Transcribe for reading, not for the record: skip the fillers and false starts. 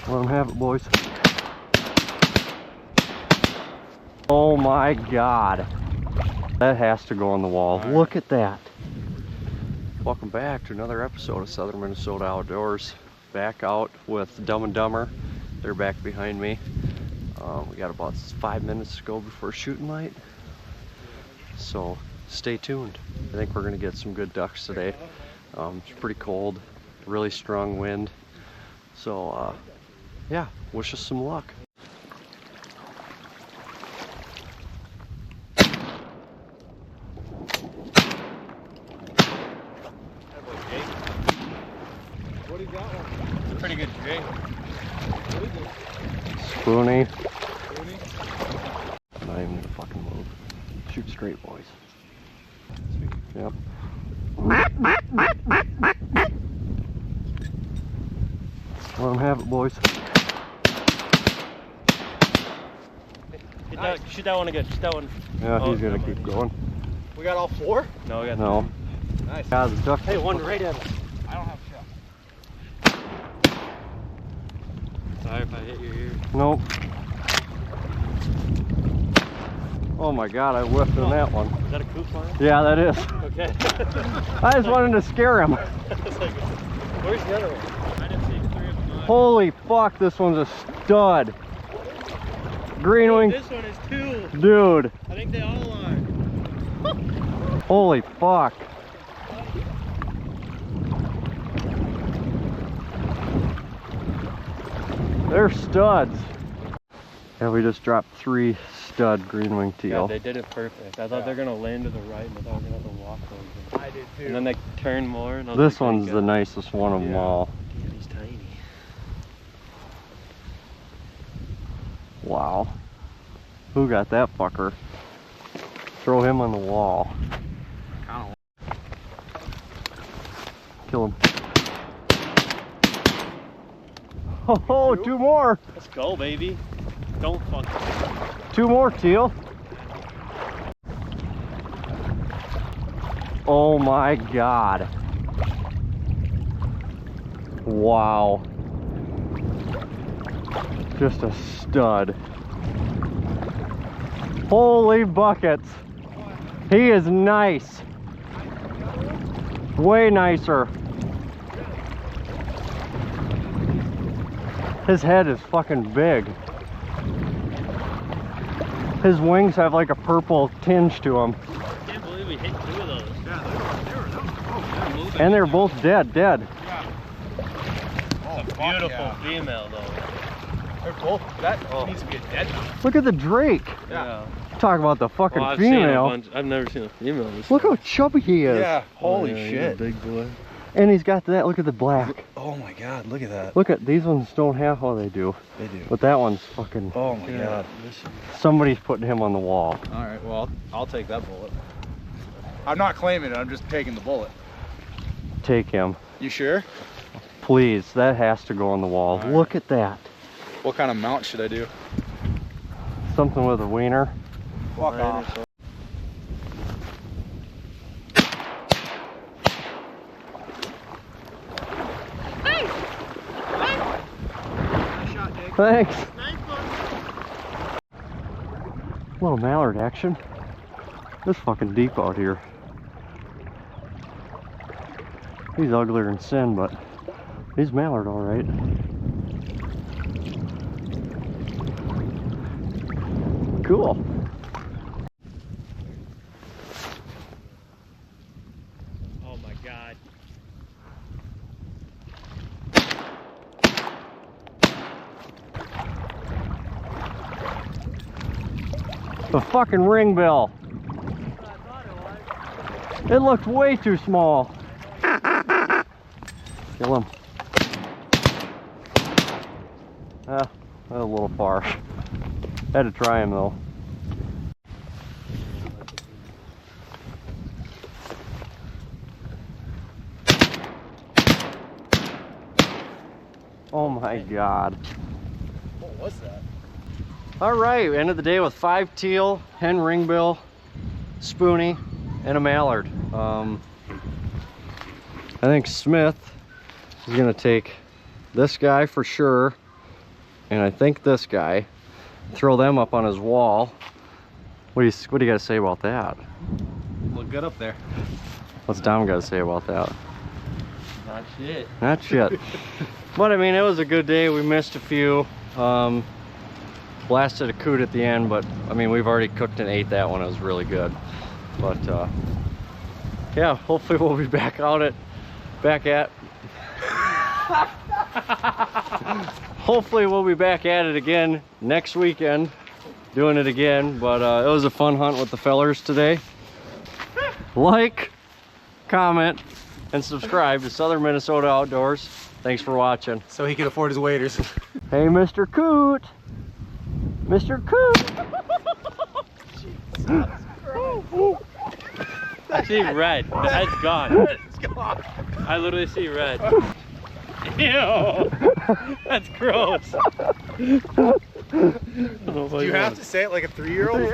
Let them have it, boys. Oh my God. That has to go on the wall. All right. Look at that. Welcome back to another episode of Southern Minnesota Outdoors. Back out with Dumb and Dumber. They're back behind me. We got about 5 minutes to go before shooting light. So stay tuned. I think we're gonna get some good ducks today. It's pretty cold, really strong wind. So yeah, wish us some luck. What do you got one? It's a pretty good jig. What is it? Spoony. Spoony? Not even gonna fucking move. Shoot straight, boys. Yep. Let them have it, boys. Nice. Shoot that one again. Shoot that one. Yeah, he's gonna keep going. We got all 4? No, we got No. Nice. Yeah, the duck. Hey, one right at us. I don't have a shot. Sorry if I hit your ear. Nope. Oh my God, I whiffed on that one. Is that a coop line? Yeah, that is. Okay. I just wanted to scare him. It's like, where's the other one? I didn't see 3 of them. Holy fuck, this one's a stud. Green wing. This one is 2. Dude. I think they all are. Holy fuck. They're studs. Yeah, we just dropped 3 stud green wing Yeah, teal. they did it perfect. I thought they were gonna land to the right, and I thought we were gonna have to walk over. I did too. And then they turned more. And I was This like, one's the nicest one of them all. Yeah, he's tiny. Wow. Who got that fucker? Throw him on the wall. Kill him. Oh, 2 more. Let's go, baby. Don't fuck. 2 more, teal. Oh my God. Wow. Just a stud. Holy buckets. He is nice. Way nicer. His head is fucking big. His wings have like a purple tinge to them. I can't believe we hit 2 of those. And they're both dead. Yeah. It's a beautiful female, though. They're both, that needs to be a dead now. Look at the drake. Yeah. Talk about the fucking Well, I've seen a female. bunch. I've never seen a female this Look how size. chubby he is. Yeah, holy Yeah, he's a shit. big boy. And he's got that. Look at the black. Oh my God, look at that. Look at these ones don't have. Oh, they do. They do. But that one's fucking. Oh my Yeah. God. Somebody's putting him on the wall. All right, well, I'll take that bullet. I'm not claiming it, I'm just taking the bullet. Take him, You sure? please. That has to go on the wall. All right. Look at that. What kind of mount should I do? Something with a wiener. Fuck off. Thanks. Nice one. Little mallard action. It's fucking deep out here. He's uglier than sin, but he's mallard all right. Cool. Oh my God. The fucking ringbill. It looked way too small. Kill him. Ah, a little far. Had to try him though. Oh my God. What was that? All right, we ended the day with 5 teal, hen ringbill, spoony, and a mallard. I think Smith is gonna take this guy for sure, and I think this guy. Throw them up on his wall. What do you got to say about that? Look good up there. What's Dom got to say about that? Not shit. Not shit. But I mean, it was a good day. We missed a few. Blasted a coot at the end, but I mean, we've already cooked and ate that one. It was really good. But yeah, hopefully we'll be back at hopefully we'll be back at it again next weekend, doing it again. But it was a fun hunt with the fellers today. Like, comment, and subscribe to Southern Minnesota Outdoors. Thanks for watching. So he can afford his waders. Hey, Mr. Coot! Mr. Coot! I see red. The head's gone. It's gone. I literally see red. Ew! That's gross. Do you have to say it like a 3-year-old?